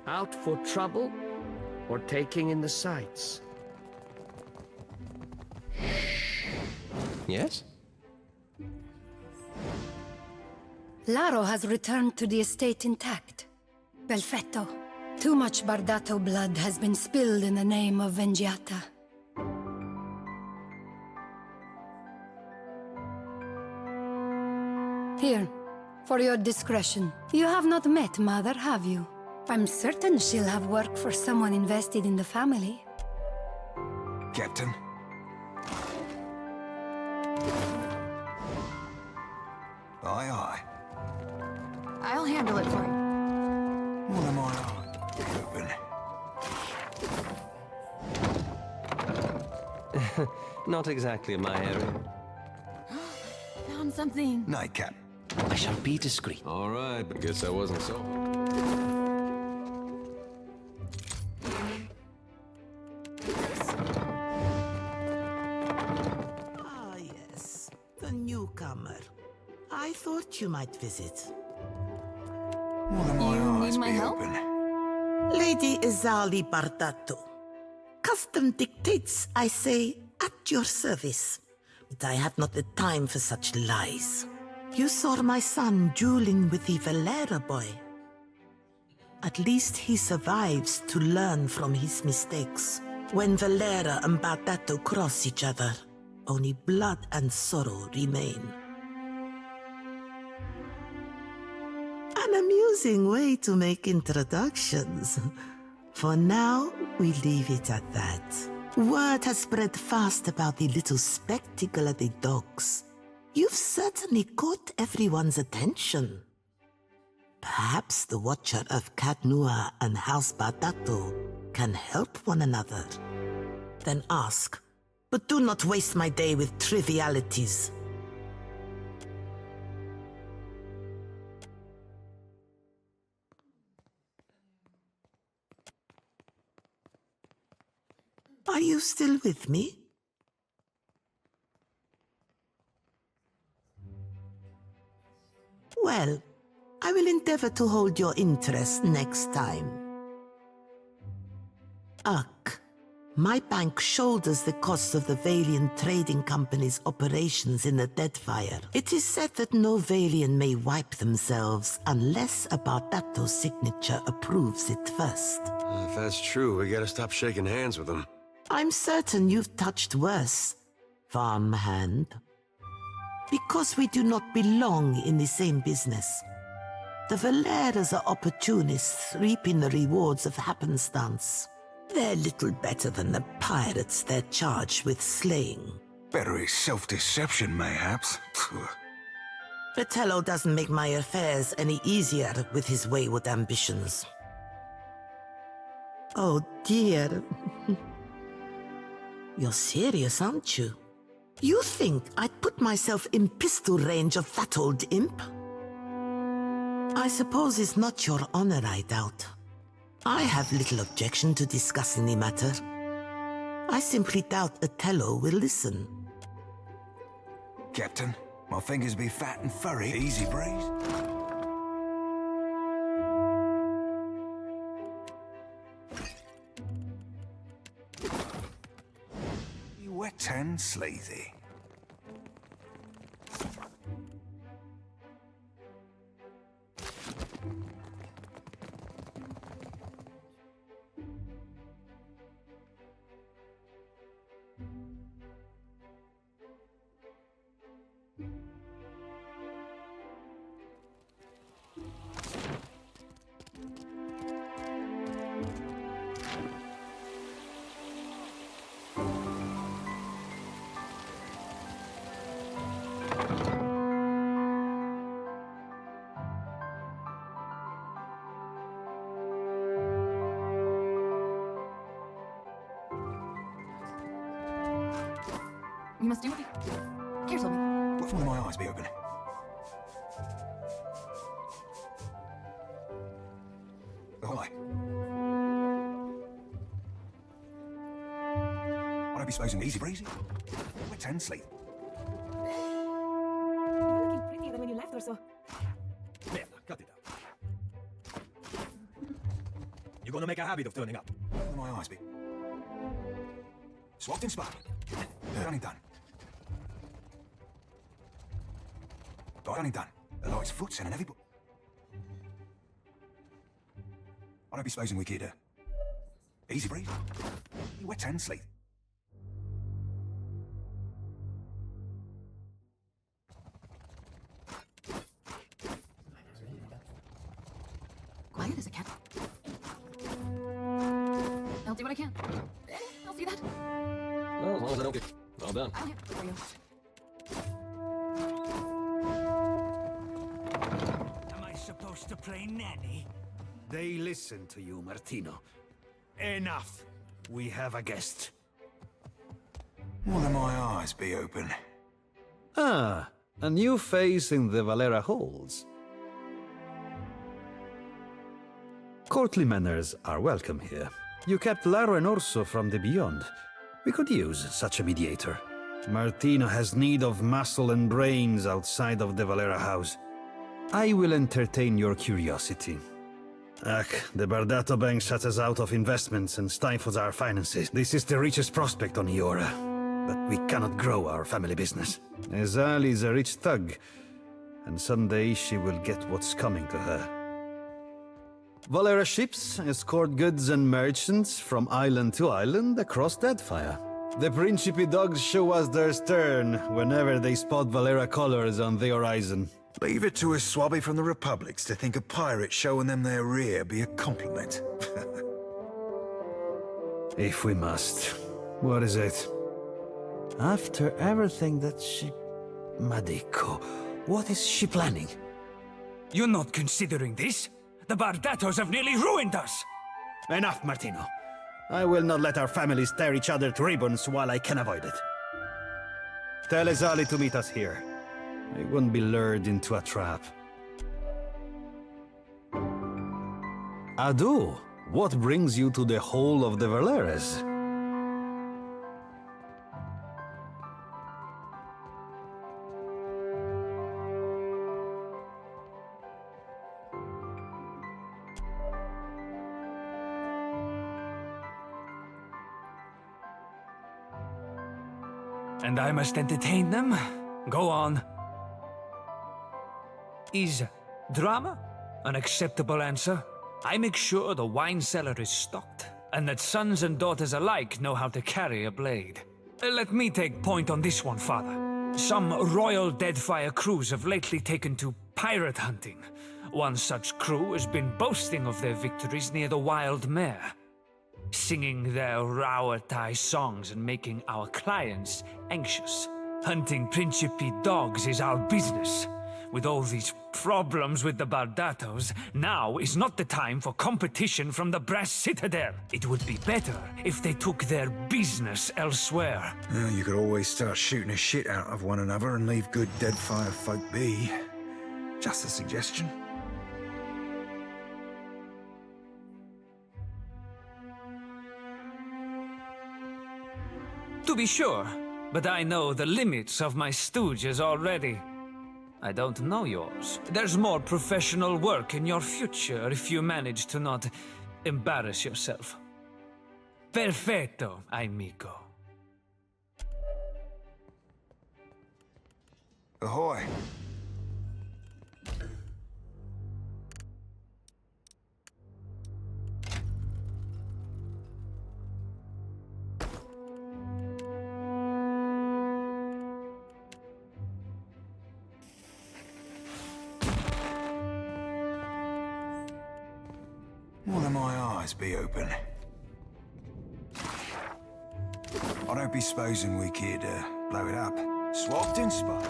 Out for trouble or taking in the sights? Yes? Laro has returned to the estate intact. Belfetto. Too much Bardato blood has been spilled in the name of Vengiata. Here, for your discretion. You have not met Mother, have you? I'm certain she'll have work for someone invested in the family. Captain. Aye, aye. I'll handle it for you. What am I on? Not exactly my area. Found something. Nightcap. I shall be discreet. All right, but guess I wasn't so. Ah, yes. The newcomer. I thought you might visit. What am I You on? need my help? Lady Izali Bardato. Custom dictates, I say, at your service. But I have not the time for such lies. You saw my son dueling with the Valera boy. At least he survives to learn from his mistakes. When Valera and Bardato cross each other, only blood and sorrow remain. An amusing way to make introductions. For now, we leave it at that. Word has spread fast about the little spectacle at the docks. You've certainly caught everyone's attention. Perhaps the Watcher of Cadnua and House Bardato can help one another. Then ask, but do not waste my day with trivialities. Are you still with me? Well, I will endeavor to hold your interest next time. Ugh. My bank shoulders the costs of the Valian Trading Company's operations in the Deadfire. It is said that no Valian may wipe themselves unless a Bardato signature approves it first. If that's true, we gotta stop shaking hands with them. I'm certain you've touched worse, farmhand. Because we do not belong in the same business. The Valeras are opportunists reaping the rewards of happenstance. They're little better than the pirates they're charged with slaying. Better is self-deception, mayhaps. Fratello doesn't make my affairs any easier with his wayward ambitions. Oh dear. You're serious, aren't you? You think I'd put myself in pistol range of that old imp? I suppose it's not your honor, I doubt. I have little objection to discussing the matter. I simply doubt Otello will listen. Captain, my fingers be fat and furry. Easy breeze. You wet and sleazy. You must do it. Here, Toby. What will my eyes be open? Hi. I'll be supposing easy breezy. Wet and sleep. You're looking prettier than when you left or so. Merda, cut it out. You're gonna make a habit of turning up. My eyes be. Swapped and spot. Done and done. Done and done. The light's foot and an heavy book. I don't be supposing we kid. Easy breeze. You wet and sleep. Quiet as a cat. I'll do what I can. I'll see that. Well, as long as I don't get... All done. I'll hit for you. Am I supposed to play nanny? They listen to you, Martino. Enough. We have a guest. One of my eyes be open. Ah, a new face in the Valera halls. Courtly manners are welcome here. You kept Laro and Orso from the beyond. We could use such a mediator. Martino has need of muscle and brains outside of the Valera house. I will entertain your curiosity. Ach, the Bardato Bank shuts us out of investments and stifles our finances. This is the richest prospect on Iora, but we cannot grow our family business. Ezali is a rich thug, and someday she will get what's coming to her. Valera ships escort goods and merchants from island to island across Deadfire. The Principe dogs show us their stern whenever they spot Valera colors on the horizon. Leave it to a swabby from the Republics to think a pirate showing them their rear be a compliment. If we must. What is it? After everything that she... Madiko, what is she planning? You're not considering this? The Bardatos have nearly ruined us! Enough, Martino. I will not let our families tear each other to ribbons while I can avoid it. Tell Ezali to meet us here. I won't be lured into a trap. Adu, what brings you to the Hall of the Valeras? And I must entertain them? Go on. Is drama an acceptable answer? I make sure the wine cellar is stocked, and that sons and daughters alike know how to carry a blade. Let me take point on this one, Father. Some royal Deadfire crews have lately taken to pirate hunting. One such crew has been boasting of their victories near the Wild Mare, singing their Rauatai songs and making our clients anxious. Hunting Principe dogs is our business. With all these problems with the Bardatos, now is not the time for competition from the Brass Citadel. It would be better if they took their business elsewhere. Well, you could always start shooting the shit out of one another and leave good Deadfire folk be. Just a suggestion. To be sure, but I know the limits of my stooges already. I don't know yours. There's more professional work in your future if you manage to not embarrass yourself. Perfetto, amico. Ahoy. One of my eyes be open. I don't be supposing we could blow it up. Swapped and spot.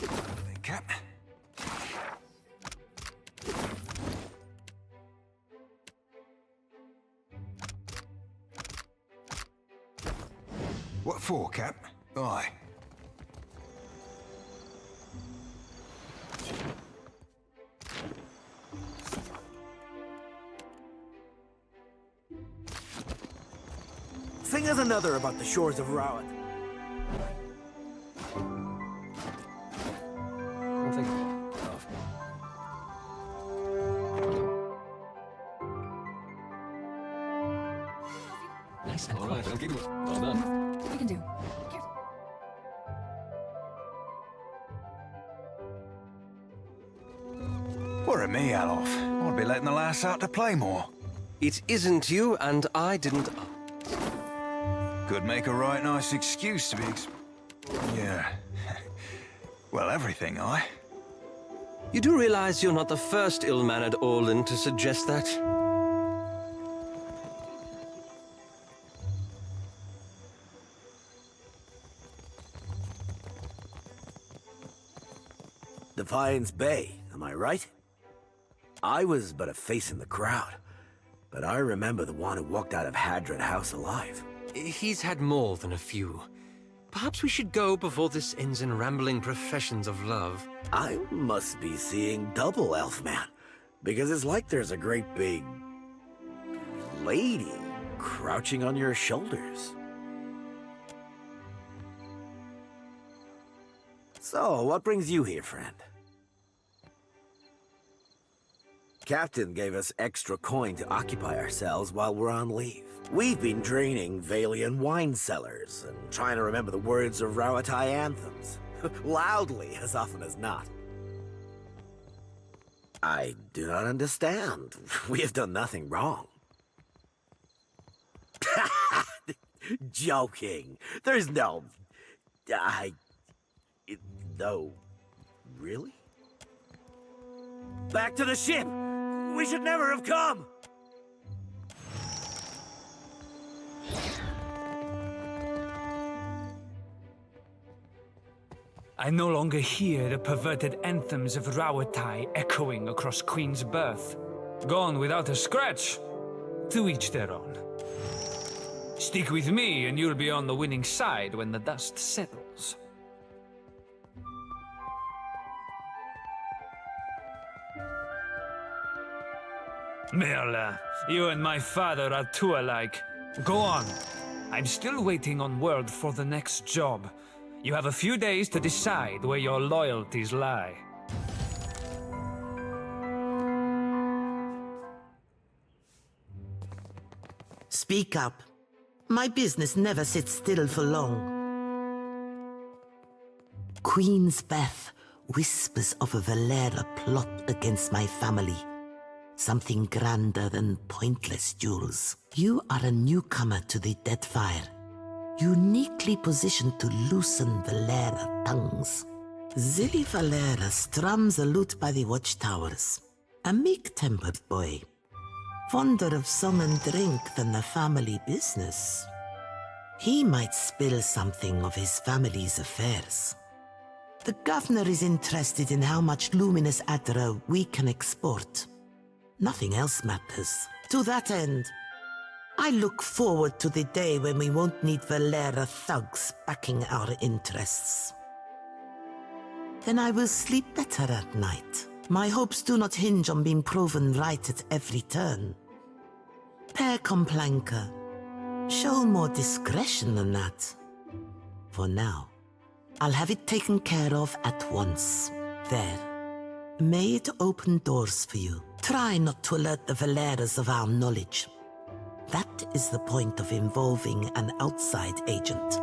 Then cap. What for, Cap? Aye. Sing us another about the shores of Rowett. I'm thinking. nice and All right, quiet. I'm keeping it. All done. We can do. Careful. Worry me, Alof. I'd be letting the lass out to play more. It isn't you, and I didn't. Could make a right nice excuse to be yeah. Well, everything, I. You do realize you're not the first ill-mannered Orlan to suggest that? Defiance Bay, am I right? I was but a face in the crowd, but I remember the one who walked out of Hadron House alive. He's had more than a few. Perhaps we should go before this ends in rambling professions of love. I must be seeing double, Elfman, because it's like there's a great big lady crouching on your shoulders. So, what brings you here, friend? Captain gave us extra coin to occupy ourselves while we're on leave. We've been draining Valian wine cellars and trying to remember the words of Rauatai anthems. Loudly, as often as not. I do not understand. We have done nothing wrong. Joking. There's no... No... Really? Back to the ship! We should never have come! I no longer hear the perverted anthems of Rauatai echoing across Queen's Birth. Gone without a scratch. To each their own. Stick with me and you'll be on the winning side when the dust settles. Merla, you and my father are too alike. Go on. I'm still waiting on word for the next job. You have a few days to decide where your loyalties lie. Speak up. My business never sits still for long. Queen's Beth whispers of a Valera plot against my family. Something grander than pointless duels. You are a newcomer to the Deadfire, uniquely positioned to loosen Valera tongues. Zilly Valera strums a lute by the watchtowers. A meek-tempered boy. Fonder of song and drink than the family business. He might spill something of his family's affairs. The governor is interested in how much luminous Adra we can export. Nothing else matters. To that end, I look forward to the day when we won't need Valera thugs backing our interests. Then I will sleep better at night. My hopes do not hinge on being proven right at every turn. Per Complanca, show more discretion than that. For now, I'll have it taken care of at once. There. May it open doors for you. Try not to alert the Valeras of our knowledge. That is the point of involving an outside agent.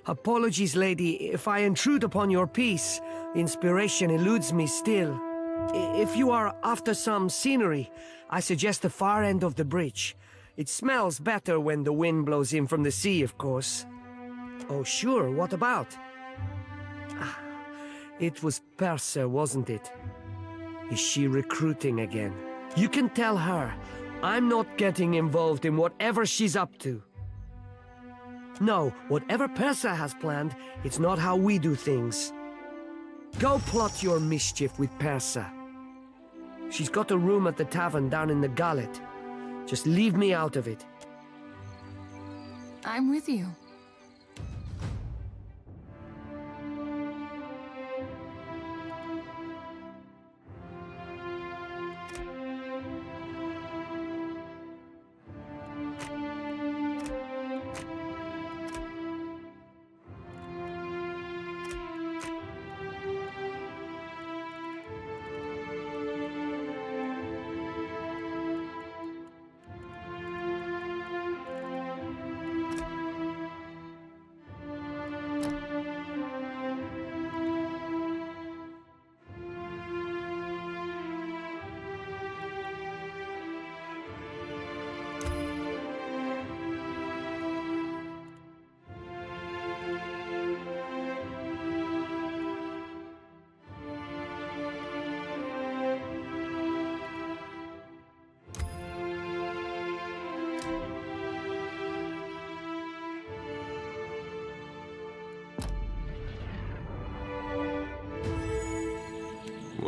Apologies, lady, if I intrude upon your peace. Inspiration eludes me still. If you are after some scenery, I suggest the far end of the bridge. It smells better when the wind blows in from the sea, of course. Oh, sure, what about? It was Persa, wasn't it? Is she recruiting again? You can tell her I'm not getting involved in whatever she's up to. No, whatever Persa has planned, it's not how we do things. Go plot your mischief with Persa. She's got a room at the tavern down in the Gullet. Just leave me out of it. I'm with you.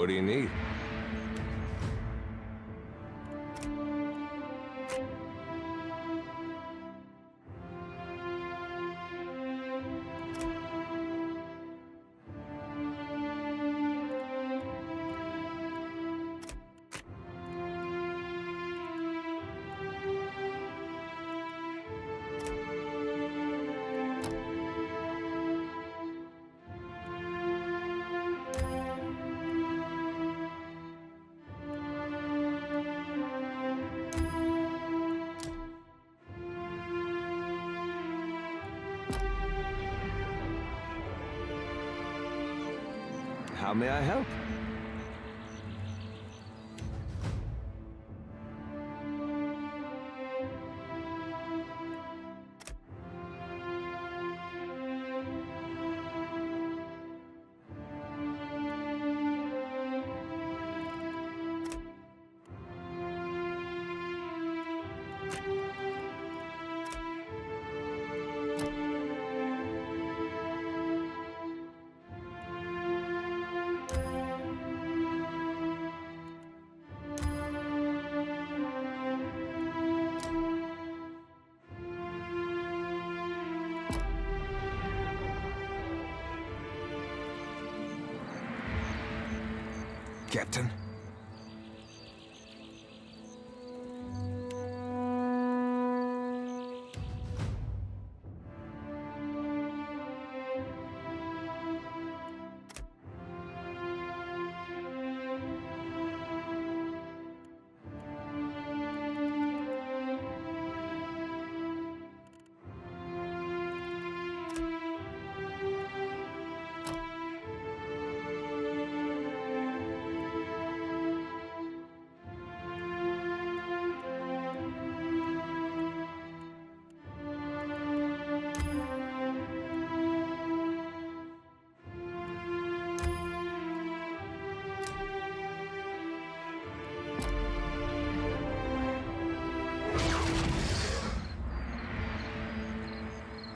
What do you need? How may I help? Captain?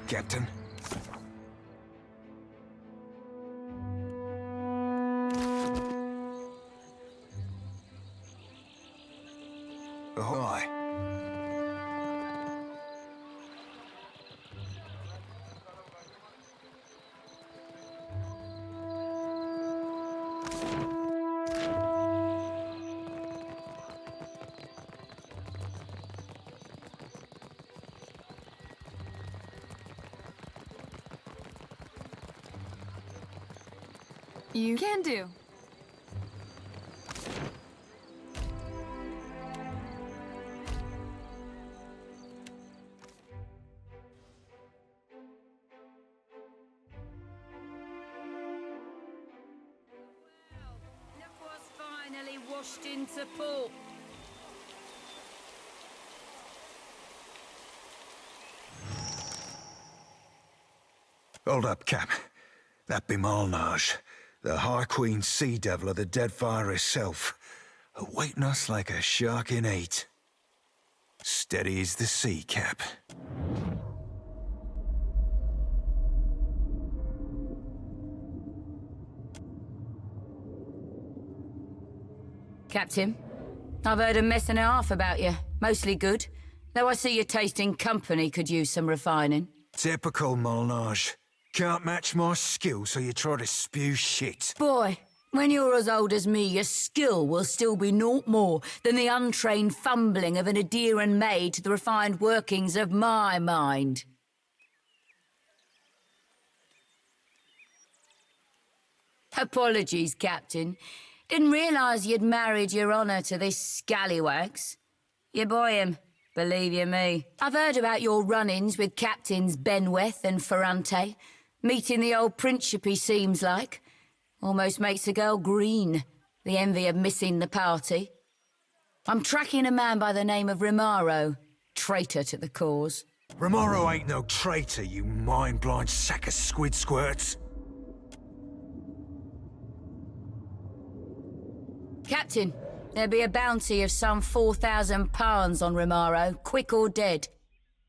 Captain? Ahoy. You can do. Look what's finally washed into port. Hold up, Cap. That be Malnage, the High Queen Sea Devil of the Deadfire herself, awaiting us like a shark in heat. Steady as the sea, Cap. Captain, I've heard a mess and a half about you. Mostly good. Though I see your taste in company could use some refining. Typical Malnage. Can't match my skill, so you try to spew shit. Boy, when you're as old as me, your skill will still be naught more than the untrained fumbling of an Adeiran maid to the refined workings of my mind. Apologies, Captain. Didn't realise you'd married your honour to this scallywags. You boy him, believe you me. I've heard about your run-ins with Captains Benweth and Ferrante. Meeting the old Principe seems like. Almost makes a girl green. The envy of missing the party. I'm tracking a man by the name of Rimaro. Traitor to the cause. Rimaro ain't no traitor, you mind-blind sack of squid squirts. Captain, there'll be a bounty of some 4,000 pounds on Rimaro, quick or dead.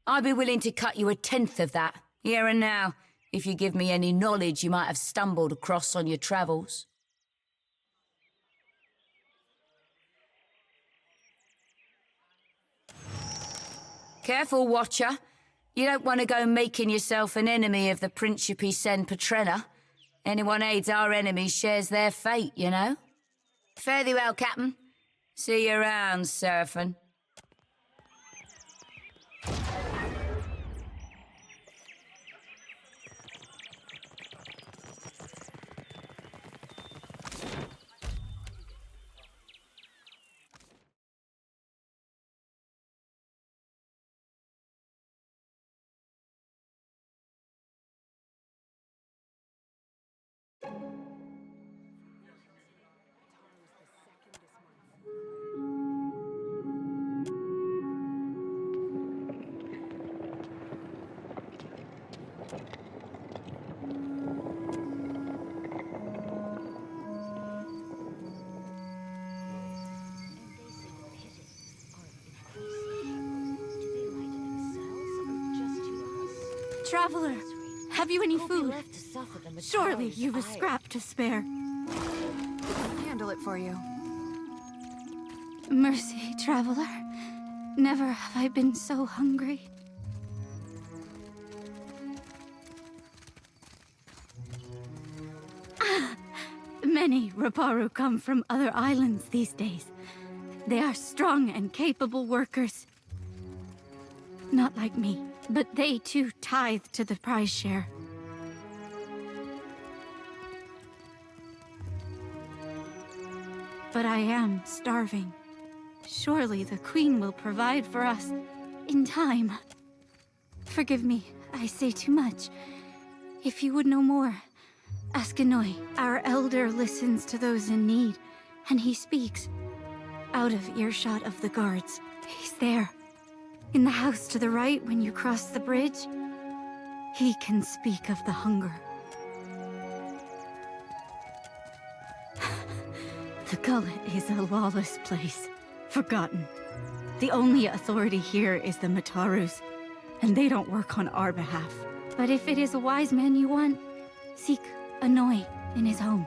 I'd be willing to cut you 1/10 of that, here and now, if you give me any knowledge you might have stumbled across on your travels. Careful, Watcher. You don't want to go making yourself an enemy of the Principe Sen Patrena. Anyone aids our enemies shares their fate, you know? Fare thee well, Captain. See you around, Seraphin. Traveler, have you any food? Surely you've a scrap to spare. I'll handle it for you. Mercy, traveler. Never have I been so hungry. Many Raparu come from other islands these days. They are strong and capable workers. Not like me, but they too tithe to the prize share. But I am starving. Surely the Queen will provide for us in time. Forgive me, I say too much. If you would know more, ask Anoi. Our elder listens to those in need, and he speaks. Out of earshot of the guards. He's there. In the house to the right when you cross the bridge. He can speak of the hunger. The Gullet is a lawless place. Forgotten. The only authority here is the Matarus, and they don't work on our behalf. But if it is a wise man you want, seek Anoi in his home.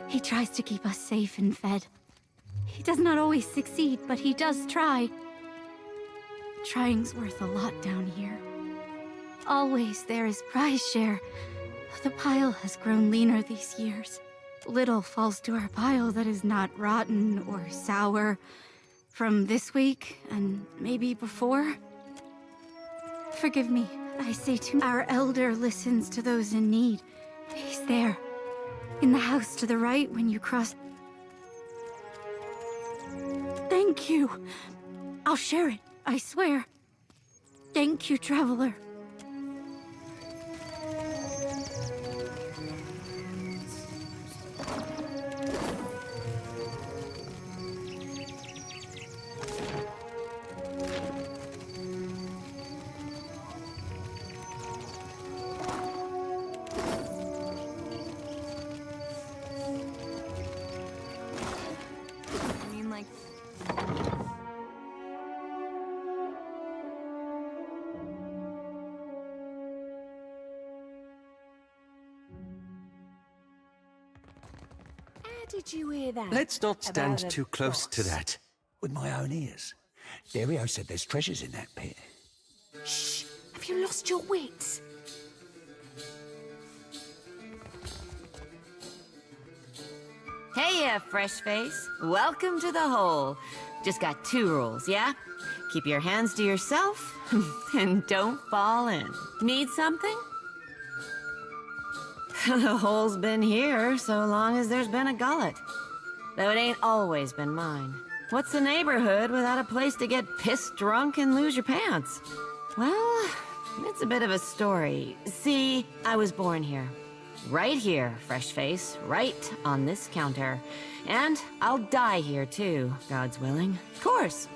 He tries to keep us safe and fed. He does not always succeed, but he does try. Trying's worth a lot down here. Always there is prize share. The pile has grown leaner these years. Little falls to our pile that is not rotten or sour from this week and maybe before. Forgive me, I say too. Our elder listens to those in need. He's there. In the house to the right when you cross. Thank you. I'll share it, I swear. Thank you, traveler. Did you hear that? Let's not stand too close to that. With my own ears. Dario said there's treasures in that pit. Shh! Have you lost your wits? Hey, fresh face. Welcome to the hole. Just got 2 rules, yeah? Keep your hands to yourself, and don't fall in. Need something? The hole's been here so long as there's been a gullet. Though it ain't always been mine. What's the neighborhood without a place to get pissed drunk and lose your pants? Well, it's a bit of a story. See, I was born here. Right here, fresh face. Right on this counter. And I'll die here too, God's willing. Of course.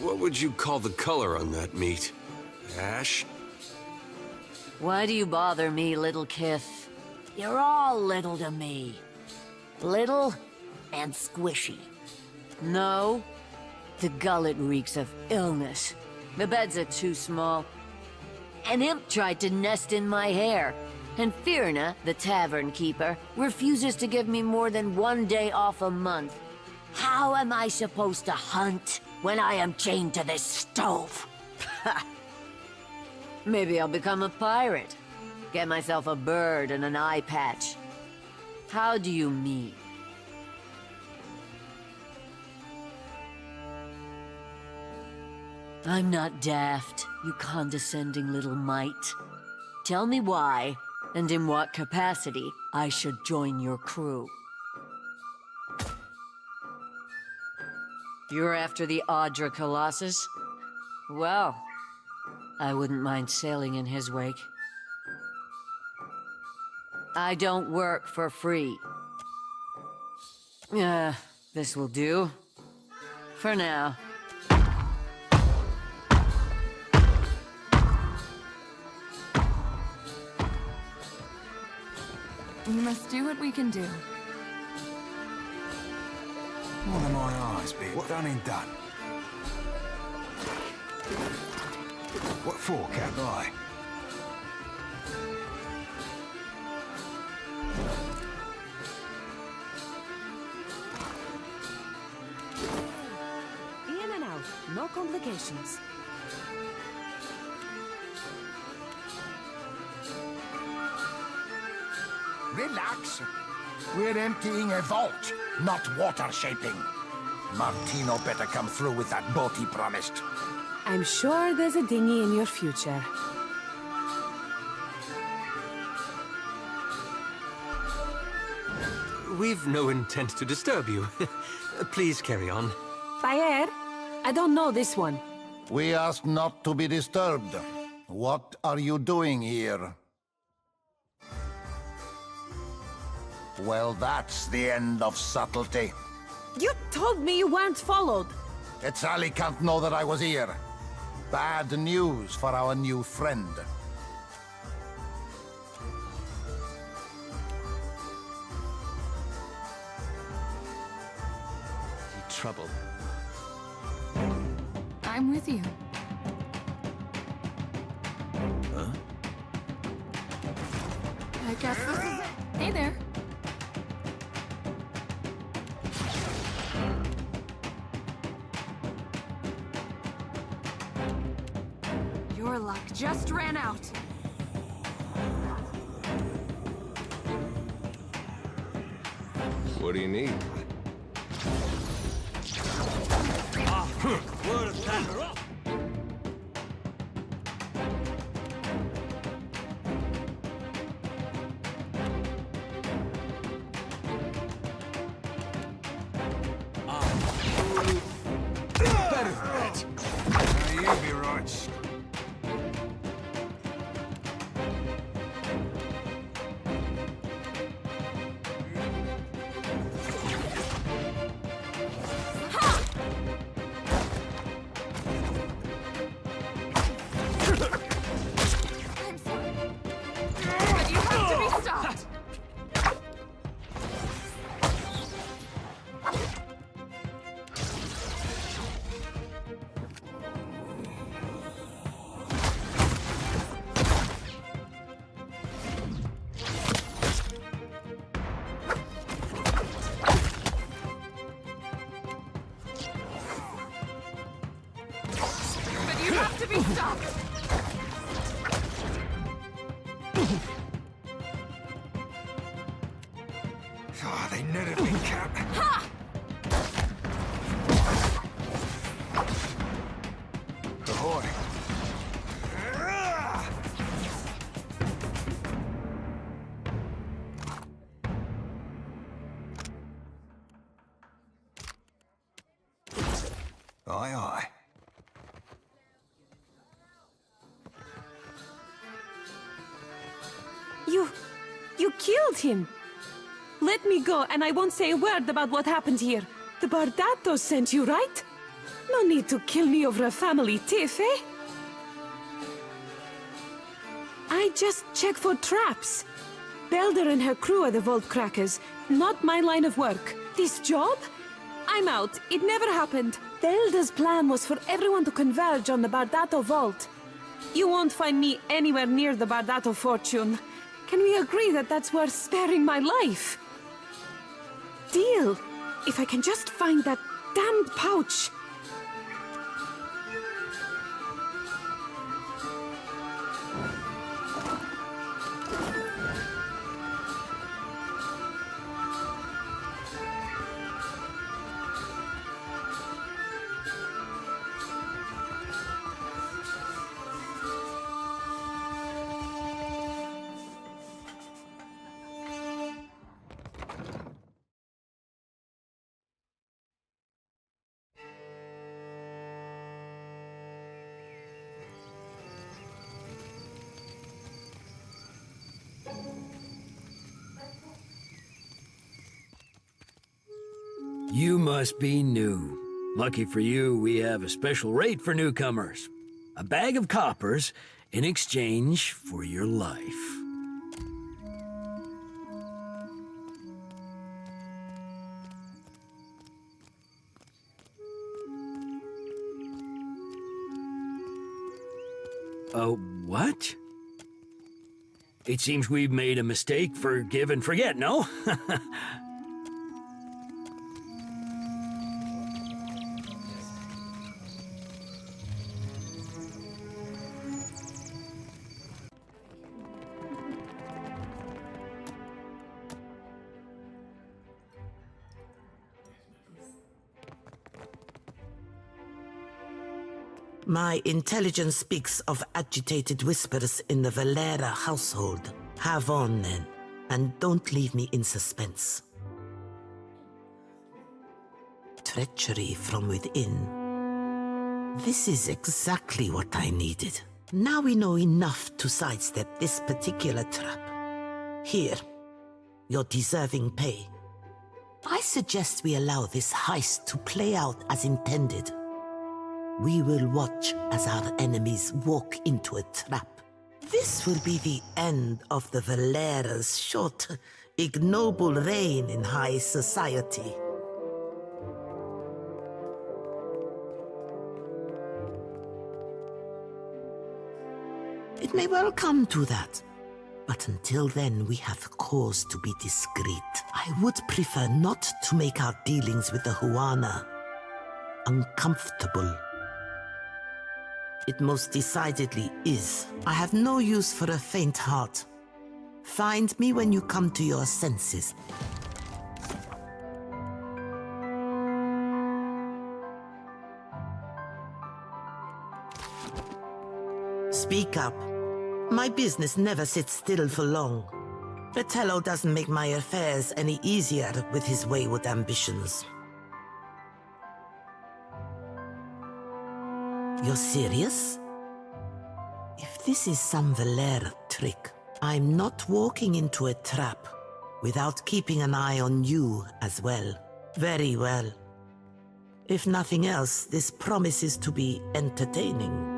What would you call the color on that meat? Ash? Why do you bother me, little kith? You're all little to me. Little and squishy. No, the gullet reeks of illness. The beds are too small. An imp tried to nest in my hair, and Firna, the tavern keeper, refuses to give me more than 1 day off a month. How am I supposed to hunt when I am chained to this stove? Maybe I'll become a pirate. Get myself a bird and an eye patch. How do you mean? I'm not daft, you condescending little mite. Tell me why, and in what capacity, I should join your crew. You're after the Audra Colossus? Well, I wouldn't mind sailing in his wake. I don't work for free. This will do. For now. We must do what we can do. One of my eyes, be what done and done. What for, Cap? Aye. In and out, no complications. Relax. We're emptying a vault, not water shaping. Martino better come through with that boat he promised. I'm sure there's a dinghy in your future. We've no intent to disturb you. Please carry on. Baer, I don't know this one. We asked not to be disturbed. What are you doing here? Well, that's the end of subtlety. You told me you weren't followed. Sally can't know that I was here. Bad news for our new friend. Trouble. I'm with you. Huh? I guess this is it. Hey there. Your luck just ran out. What do you need? Word of thunder up! Better than that. Now you be right. But you have to be stopped. But you have to be stopped. Oh, they netted me, Cap. Ahoy. Aye, aye. You killed him! Let me go, and I won't say a word about what happened here. The Bardatos sent you, right? No need to kill me over a family tiff, eh? I just check for traps. Belder and her crew are the vault crackers, not my line of work. This job? I'm out. It never happened. Belder's plan was for everyone to converge on the Bardato vault. You won't find me anywhere near the Bardato fortune. Can we agree that that's worth sparing my life? Deal. If I can just find that damned pouch. You must be new. Lucky for you, we have a special rate for newcomers. A bag of coppers in exchange for your life. Oh, what? It seems we've made a mistake. Forgive and forget, no? My intelligence speaks of agitated whispers in the Valera household. Have on, then, and don't leave me in suspense. Treachery from within. This is exactly what I needed. Now we know enough to sidestep this particular trap. Here, your deserving pay. I suggest we allow this heist to play out as intended. We will watch as our enemies walk into a trap. This will be the end of the Valera's short, ignoble reign in high society. It may well come to that. But until then, we have cause to be discreet. I would prefer not to make our dealings with the Huana uncomfortable. It most decidedly is. I have no use for a faint heart. Find me when you come to your senses. Speak up. My business never sits still for long. Bertello doesn't make my affairs any easier with his wayward ambitions. You're serious? If this is some Valera trick, I'm not walking into a trap without keeping an eye on you as well. Very well. If nothing else, this promises to be entertaining.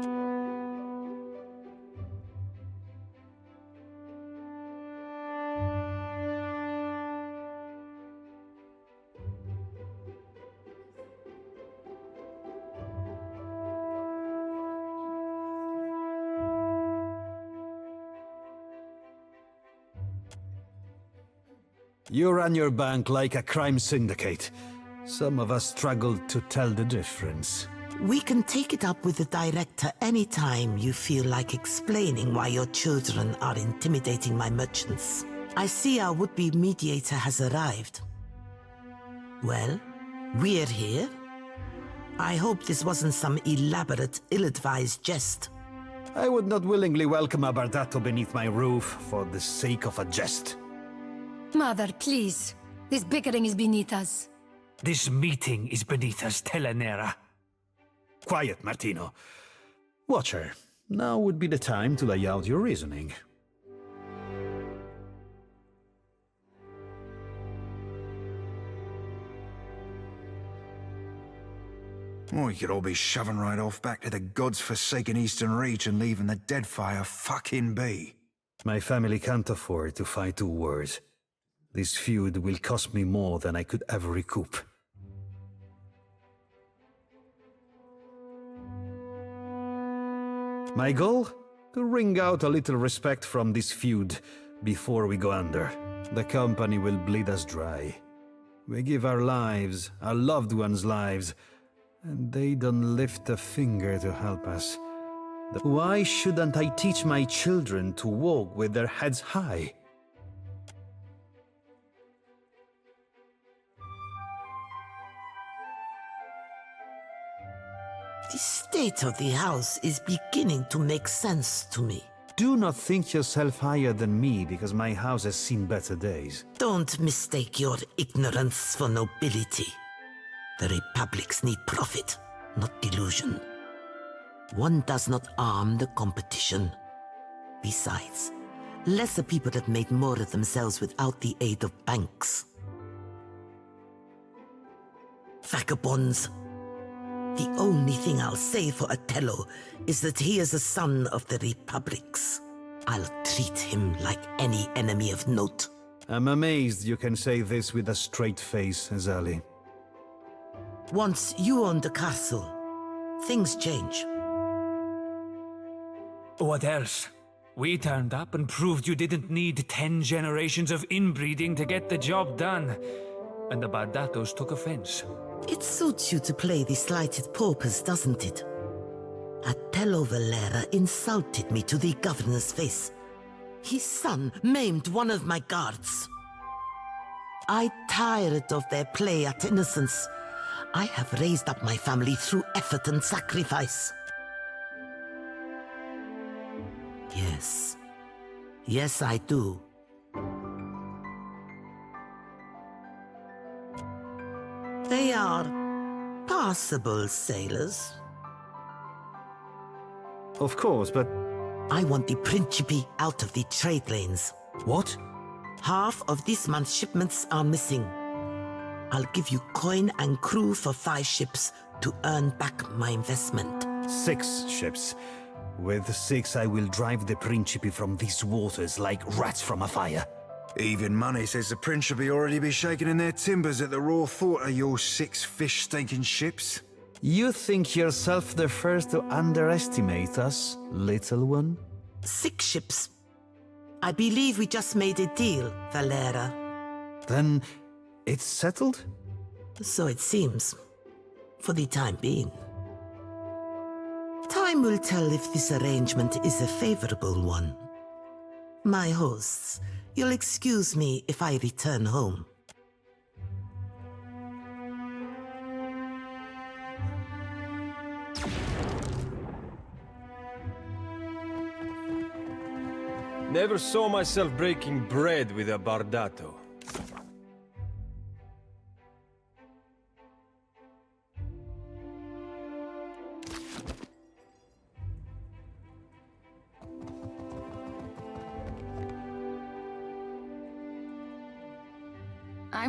You run your bank like a crime syndicate. Some of us struggled to tell the difference. We can take it up with the director anytime you feel like explaining why your children are intimidating my merchants. I see our would-be mediator has arrived. Well, we're here. I hope this wasn't some elaborate, ill-advised jest. I would not willingly welcome a Bardato beneath my roof for the sake of a jest. Mother, please. This bickering is beneath us. This meeting is beneath us, Telenera. Quiet, Martino. Watcher, now would be the time to lay out your reasoning. Oh, you could all be shoving right off back to the god's-forsaken Eastern Reach and leaving the Deadfire fucking be. My family can't afford to fight two wars. This feud will cost me more than I could ever recoup. My goal? To wring out a little respect from this feud before we go under. The company will bleed us dry. We give our lives, our loved ones' lives, and they don't lift a finger to help us. Why shouldn't I teach my children to walk with their heads high? The state of the house is beginning to make sense to me. Do not think yourself higher than me because my house has seen better days. Don't mistake your ignorance for nobility. The republics need profit, not delusion. One does not arm the competition. Besides, lesser people have made more of themselves without the aid of banks. Vagabonds. The only thing I'll say for Othello is that he is a son of the republics. I'll treat him like any enemy of note. I'm amazed you can say this with a straight face, Zali. Once you own the castle, things change. What else? We turned up and proved you didn't need 10 generations of inbreeding to get the job done. And the Bardatos took offense. It suits you to play the slighted paupers, doesn't it? Othello Valera insulted me to the governor's face. His son maimed one of my guards. I tired of their play at innocence. I have raised up my family through effort and sacrifice. Yes. Yes, I do. They are passable sailors. Of course, but... I want the Principe out of the trade lanes. What? Half of this month's shipments are missing. I'll give you coin and crew for 5 ships to earn back my investment. 6 ships. With 6 I will drive the Principe from these waters like rats from a fire. Even money says the Principe already be shaking in their timbers at the raw thought of your 6 fish-stinking ships. You think yourself the first to underestimate us, little one? 6 ships. I believe we just made a deal, Valera. Then it's settled? So it seems. For the time being. Time will tell if this arrangement is a favorable one. My hosts, you'll excuse me if I return home. Never saw myself breaking bread with a Bardato.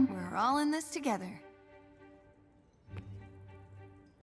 We're all in this together.